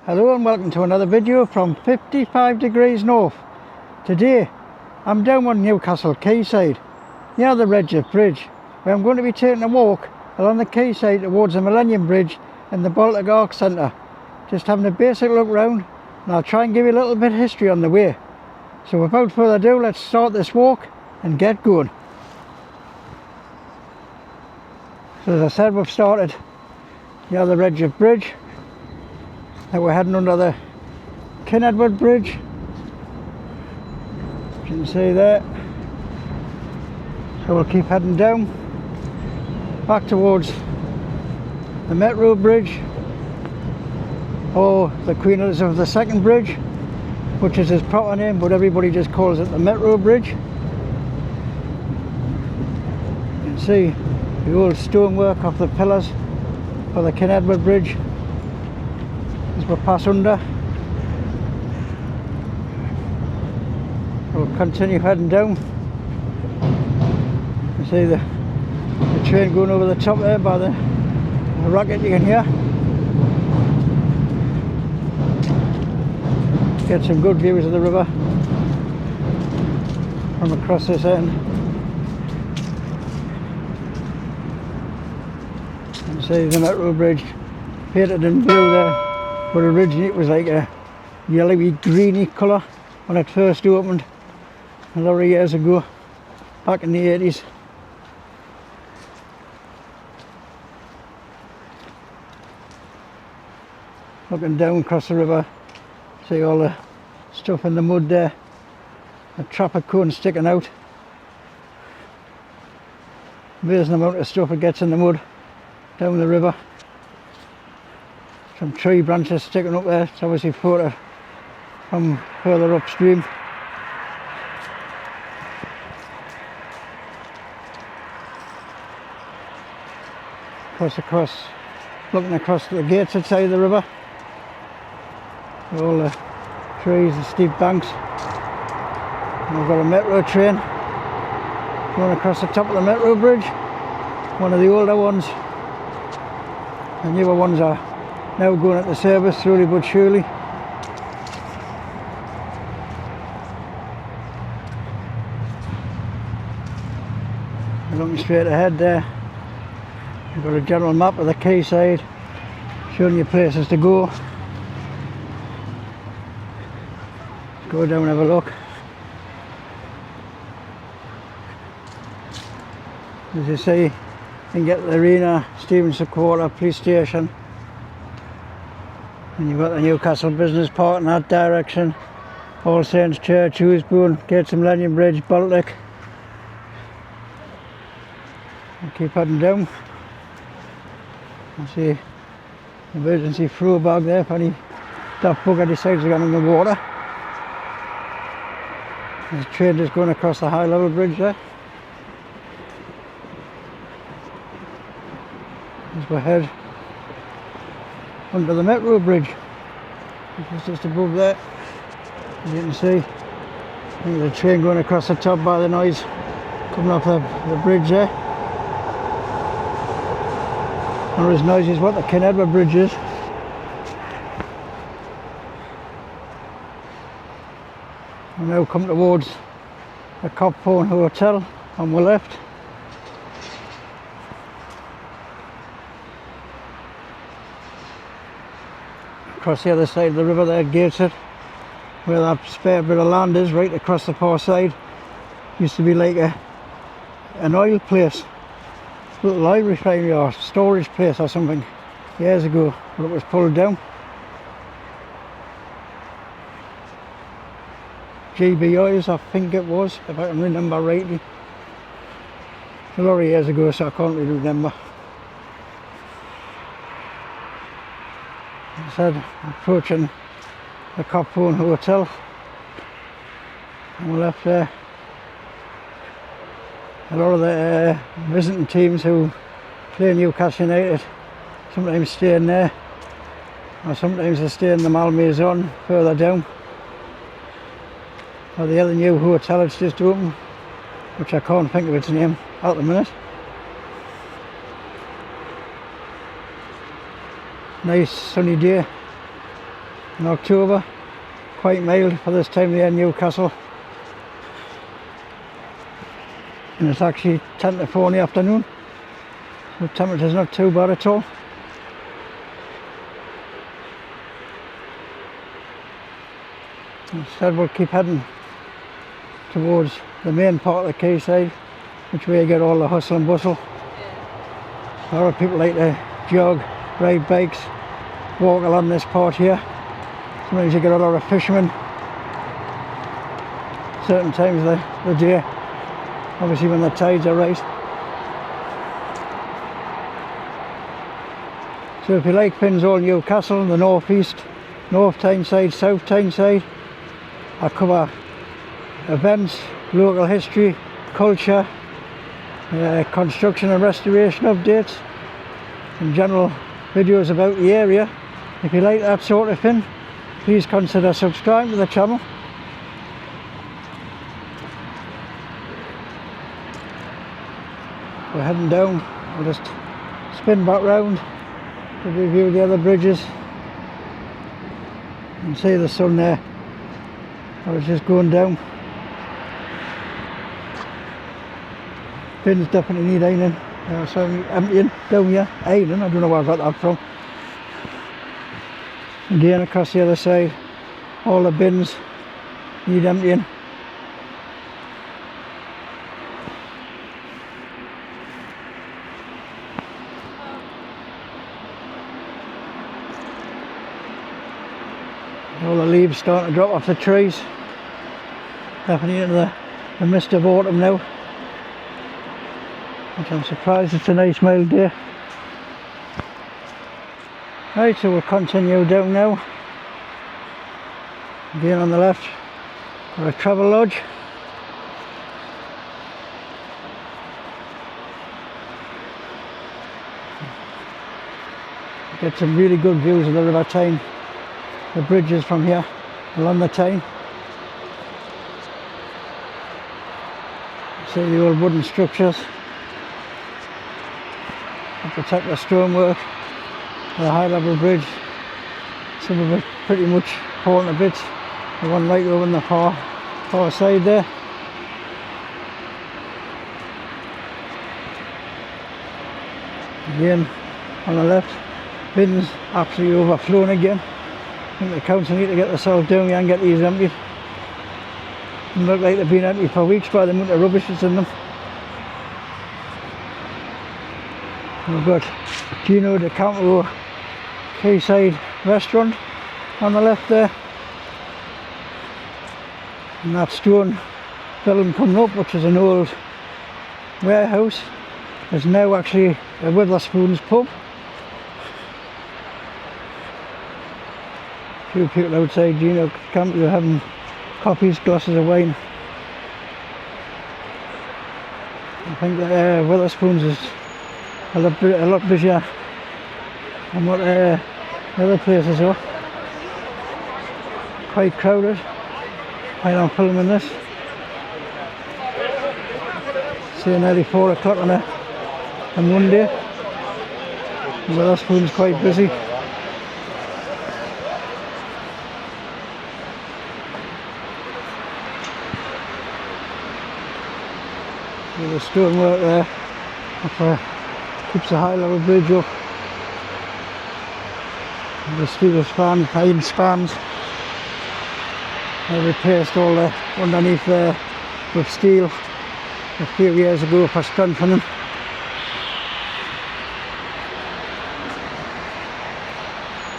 Hello and welcome to another video from 55 degrees north. Today I'm down on Newcastle Quayside near the Gateshead Bridge, where I'm going to be taking a walk along the quayside towards the Millennium Bridge and the BALTIC Arc Centre. Just having a basic look round, and I'll try and give you a little bit of history on the way. So without further ado, let's start this walk and get going. So as I said, we've started near the Gateshead Bridge. Now we're heading under the Gateshead Bridge, as you can see there. So we'll keep heading down back towards the Metro Bridge, or the Queen Elizabeth II Bridge, which is its proper name, but everybody just calls it the Metro Bridge. You can see the old stonework of the pillars for the Gateshead Bridge as we pass under. We'll continue heading down. You see the train going over the top there by the rocket you can hear. Get some good views of the river from across this end. You can see the Metro Bridge painted in blue there, but originally it was like a yellowy greeny colour when it first opened a lot of years ago, back in the 80s. Looking down across the river, see all the stuff in the mud there, the traffic cone sticking out. Amazing amount of stuff that gets in the mud down the river. Some tree branches sticking up there, it's obviously floated from further upstream. Looking across to the Gateshead side of the river, all the trees, the steep banks. And we've got a metro train going across the top of the Metro Bridge, one of the older ones. The newer ones are now going into service slowly but surely. Looking straight ahead there, you've got a general map of the quayside showing you places to go. Let's go down and have a look. As you see, you can get to the arena, Stevenson Quarter, police station. And you've got the Newcastle Business Park in that direction, All Saints Church, Housebourne, Gateshead Millennium Bridge, BALTIC. We'll keep heading down. You see emergency throw bag there if any daft bugger decides to get in the water. There's a train just going across the high level bridge there. As we head under the Metro Bridge, which is just above there. As you can see, there's a train going across the top by the noise coming off the bridge there. Not as noisy as what the Gateshead Bridge is. We now come towards the Copphone Hotel on the left. Across the other side of the river there, Gateshead, where that spare bit of land is, right across the far side. Used to be like an oil place, little oil refinery or storage place or something years ago, but it was pulled down. GB Oils, I think it was, if I can remember rightly. It's a lot of years ago, so I can't really remember. As I said, approaching the Copphone Hotel on the left there. A lot of the visiting teams who play Newcastle United sometimes stay in there, or sometimes they stay in the Malmaison further down, or the other new hotel that's just opened, which I can't think of its name at the minute. Nice sunny day in October. Quite mild for this time of year in Newcastle. And it's actually 10 to 4 in the afternoon. The temperature's not too bad at all. Instead we'll keep heading towards the main part of the quayside, which way you get all the hustle and bustle. A lot of people like to jog, ride bikes, walk along this part here. Sometimes you get a lot of fishermen certain times of the day, obviously when the tides are right. So if you like Pinzole, Newcastle, the north east, North Tyneside, South Tyneside, I cover events, local history, culture, construction and restoration updates, and general videos about the area. If you like that sort of thing, please consider subscribing to the channel. We're heading down. We'll just spin back round to review the other bridges. You can see the sun there. I was just going down. Bins definitely need ironing. So I'm emptying down here. Ironing, I don't know where I got that from. Again across the other side, all the bins need emptying. All the leaves starting to drop off the trees. Definitely into the mist of autumn now. Which I'm surprised it's a nice mild day. Right, so we'll continue down now. Again on the left, got a travel lodge. Get some really good views of the River Tyne. The bridges from here along the Tyne. See the old wooden structures to protect the stonework. The high level bridge, some of it pretty much falling to bits. The one right over on the far side there. Again on the left, bins absolutely overflowing again. I think the council need to get themselves down here and get these emptied. They look like they've been empty for weeks by the amount of rubbish that's in them. We've got Gino de Campo Quayside restaurant on the left there. And that stone building coming up, which is an old warehouse, is now actually a Witherspoon's pub. A few people outside Gino Campo having coffees, glasses of wine. I think that Witherspoon's is a lot busier than what the other places are. Quite crowded while I'm filming this. It's nearly 4 o'clock on a Monday. Witherspoon's quite busy. There's a stonework there. Keeps the high level bridge up. And the steel span, iron spans. They replaced all the underneath there with steel a few years ago for strengthening.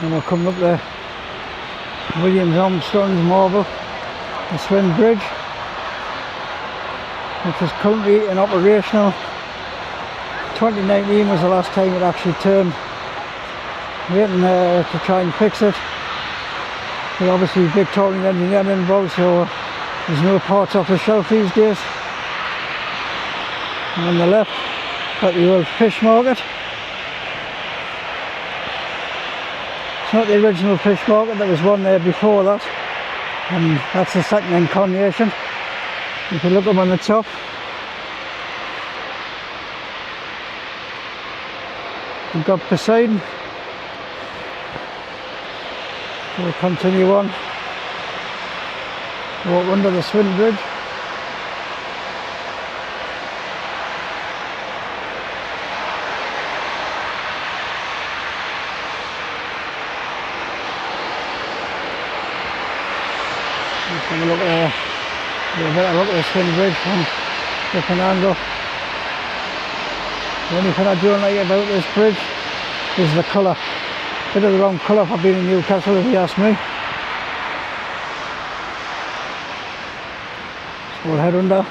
And we're coming up the Williams Armstrong's Marble, the Swin Bridge, which is currently in operational. 2019 was the last time it actually turned. Waiting to try and fix it. But obviously Victorian engineering involved, so there's no parts off the shelf these days. And on the left, got the old fish market. It's not the original fish market, there was one there before that. And that's the second incarnation. If you look up on the top, we've got Poseidon. We'll continue on. Walk under the Tyne Bridge. Let's have a look at a better look at the Tyne Bridge from a different angle. The only thing I don't like about this bridge is the colour. Bit of the wrong colour for being in Newcastle, if you ask me. So we'll head under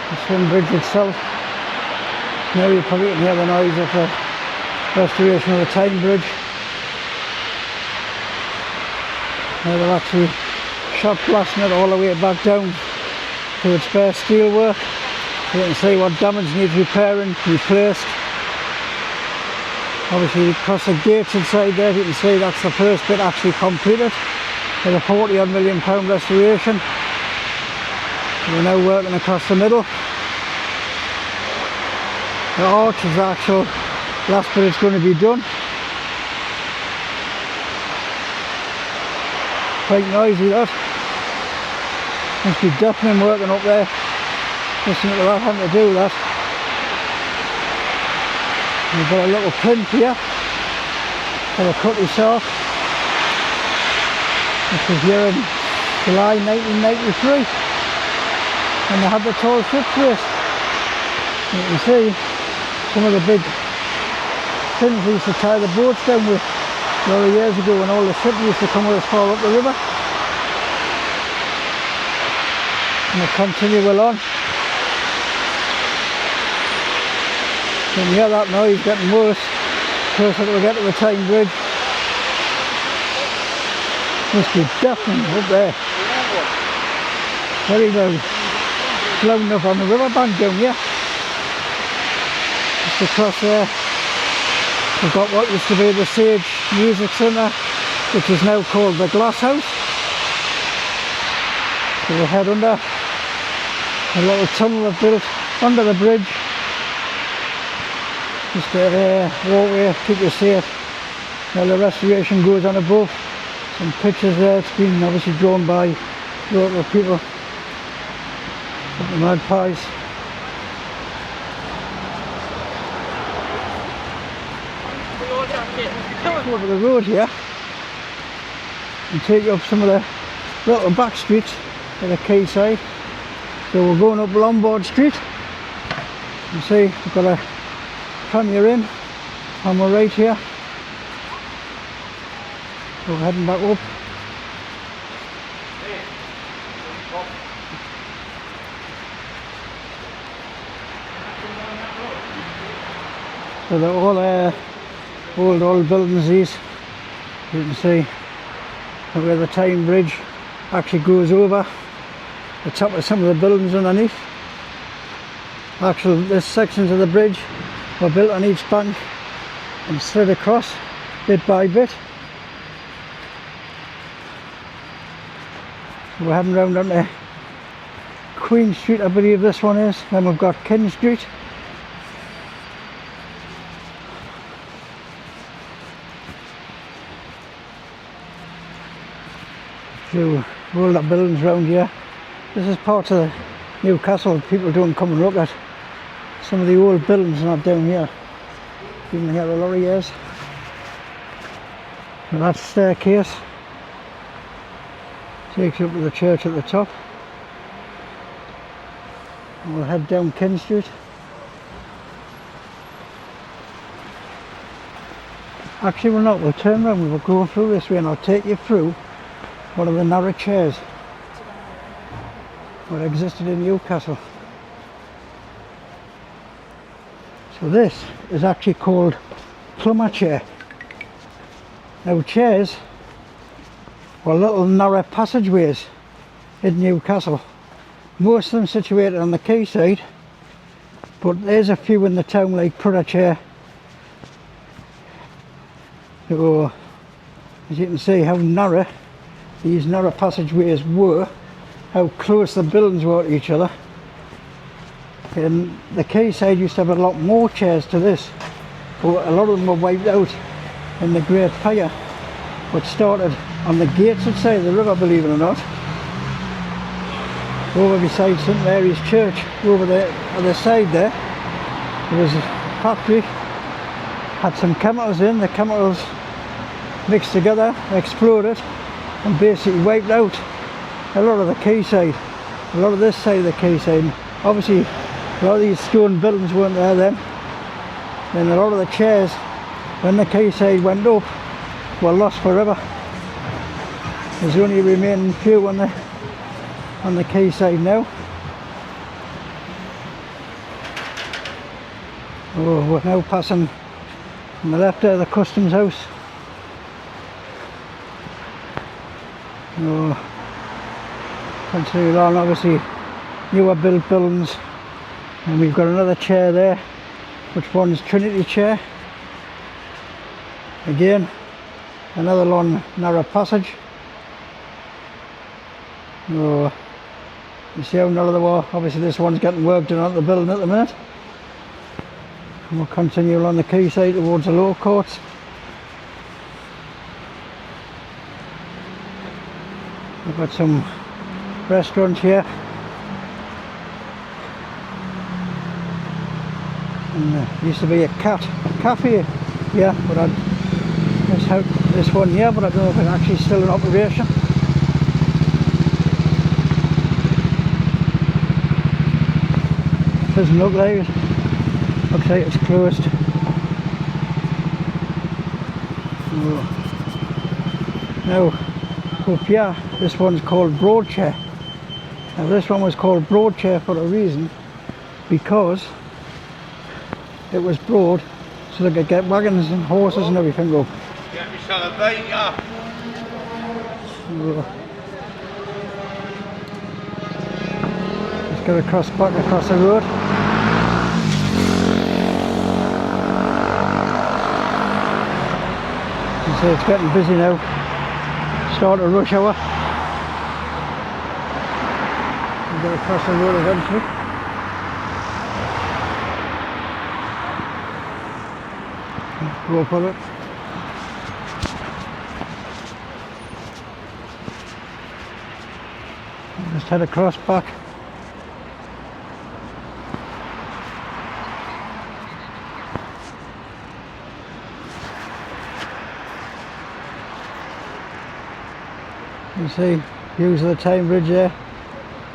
the Tyne Bridge itself. Now you probably can hear the noise of the restoration of the Tyne Bridge. Now they're actually shot blasting it all the way back down to its bare steelwork. You can see what damage needs repairing, replaced. Obviously across the gates inside there, you can see that's the first bit actually completed with a £40 million restoration. We're now working across the middle. The arch is the actual last bit it's going to be done. Quite noisy that. Must be deafening working up there. Listening to that, having to do that. We've got a little plinth here for the cut yourself. This was here in July 1993 when they had the tall ships race. You can see some of the big pins they used to tie the boats down with a lot of years ago when all the ships used to come with us far up the river. And we'll continue along. You can hear that noise getting worse closer till we get to the Tyne Bridge. Must be deafening up there. Very loud. Blowing up on the riverbank down here. Just across there we've got what used to be the Sage Music Centre, which is now called the Glass House. So we'll head under a little tunnel they've built under the bridge. Just a walkway, keep you safe while the restoration goes on above. Some pictures there, it's been obviously drawn by local people. The magpies. Over the road here and take you up some of the little back streets of the quayside. So we're going up Lombard Street. You see we've got a premier in on my right here. So we're heading back up. So they're all old buildings these. You can see where the Tyne Bridge actually goes over the top of some of the buildings underneath. Actually, this sections of the bridge were built on each bank and slid across bit by bit. So we're heading round onto Queen Street, I believe this one is. Then we've got Ken Street. So all the buildings around here. This is part of the Newcastle. People don't come and look at some of the old buildings not down here. Been here a lot of years. And that staircase takes you up to the church at the top. And we'll head down Ken Street. Actually we'll not, we'll turn around, we'll go through this way and I'll take you through one of the narrow chairs that existed in Newcastle. So this is actually called plumber chair. Now chairs were little narrow passageways in Newcastle. Most of them situated on the quayside, but there's a few in the town like Prudder Chair. So as you can see how narrow these narrow passageways were, how close the buildings were to each other. And the quayside used to have a lot more chairs to this. but a lot of them were wiped out in the Great Fire, which started on the Gateshead side of the river, believe it or not, over beside St Mary's Church. Over the other side there was a factory, had some chemicals in, the chemicals mixed together, exploded, and basically wiped out a lot of the quayside, a lot of this side of the quayside. Obviously a lot of these stone buildings weren't there then, and a lot of the chairs when the quayside went up were lost forever. There's only a remaining few on the quayside now. Oh, we're now passing on the left there, the customs house. Oh, continue along, obviously newer built buildings, and we've got another chair there, which one's Trinity chair. Again, another long narrow passage. Oh, you see how narrow they were. Obviously this one's getting worked on the building at the minute. And we'll continue along the quayside towards the lower courts. We've got some restaurants here. And there used to be a cafe here, but this one here, but I don't know if it's actually still in operation. Doesn't look like it. Looks like it's closed. Now up here, this one's called Broadchair. Now this one was called Broadchair for a reason, because it was broad so they could get wagons and horses and everything up. Get me some of that, yeah. Let's go back across the road. You can see it's getting busy now. Start of rush hour. We'll get across the road eventually. Go up on it. Just head across back. You can see views of the Tyne Bridge there,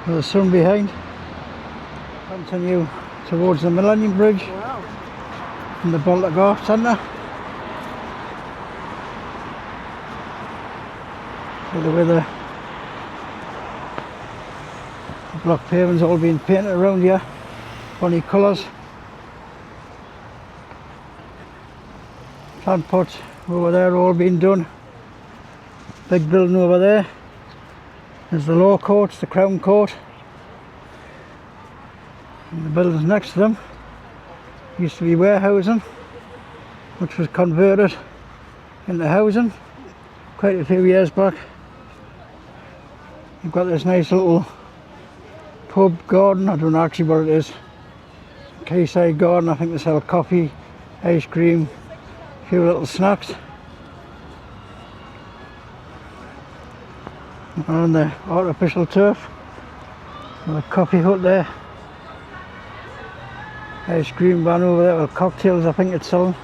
with the sun behind. Continue towards the Millennium Bridge. Wow. And the BALTIC centre. See the way the block paving's all been painted around here, funny colours. Plant pots over there all been done. Big building over there. There's the law courts, the Crown Court, and the buildings next to them. Used to be warehousing, which was converted into housing quite a few years back. You've got this nice little pub garden, I don't know actually what it is. Quayside garden, I think they sell coffee, ice cream, a few little snacks. On the artificial turf, and the coffee hut there. Ice cream van over there, well, cocktails I think it's selling.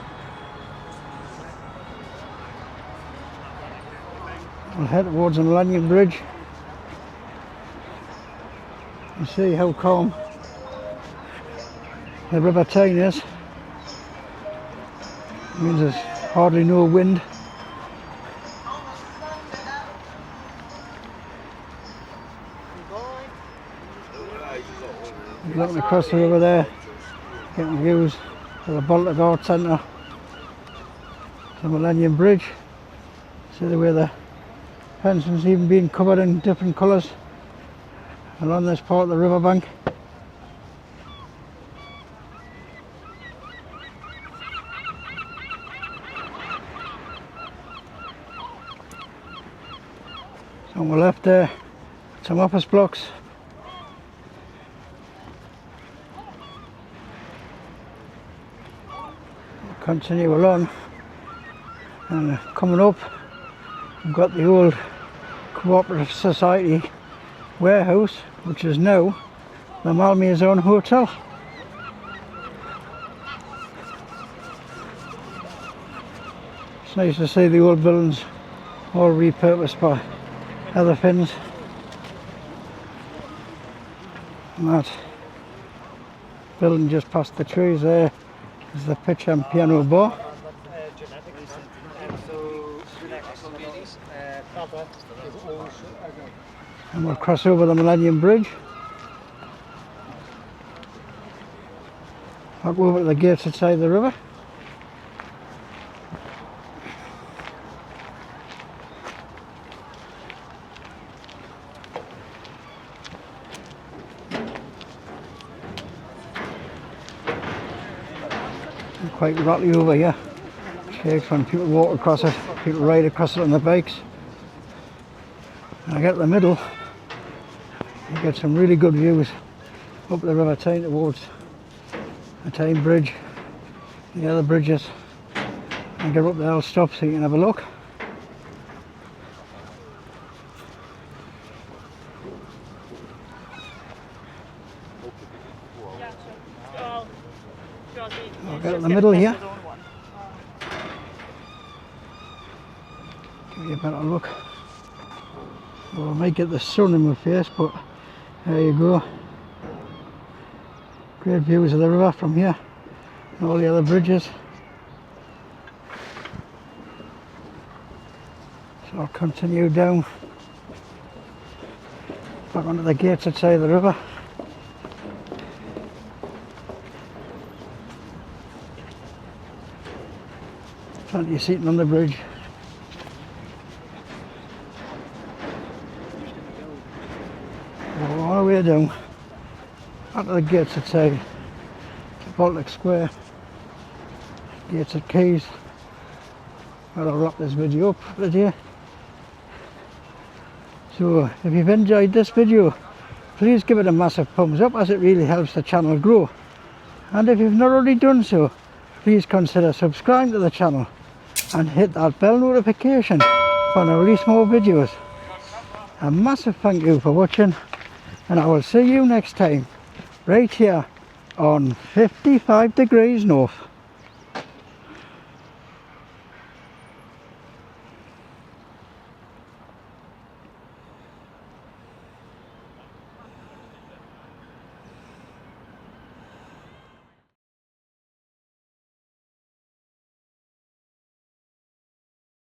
We'll head towards the Millennium Bridge and see how calm the River Tyne is. It means there's hardly no wind. Looking across the river there, getting views of the BALTIC centre, the Millennium Bridge. See the way the fencing's even been covered in different colours along this part of the riverbank. So on the left there, some office blocks. continue along, and coming up we've got the old Cooperative Society warehouse, which is now the Malmaison Hotel. It's nice to see the old buildings all repurposed by other things. And that building just past the trees there is the pitch and piano bar. And we'll cross over the Millennium Bridge. Back over to the Gateshead side of the river. Quite rocky over here. Shakes when people walk across it, people ride across it on their bikes. And I get to the middle, you get some really good views up the River Tyne towards the Tyne Bridge, the other bridges, and get up there, I'll stop so you can have a look. I'll get in the middle here, give you a better look. Well, I might get the sun in my face, but there you go. Great views of the river from here and all the other bridges. So I'll continue down back onto the Gateshead side of the river. Plenty of seating on the bridge. All the way down onto the Gateshead side, to BALTIC Square, Gateshead Quays. Well, I'll wrap this video up for the day. So if you've enjoyed this video, please give it a massive thumbs up, as it really helps the channel grow. And if you've not already done so, please consider subscribing to the channel and hit that bell notification when I release more videos. A massive thank you for watching, and I will see you next time right here on 55 Degrees North.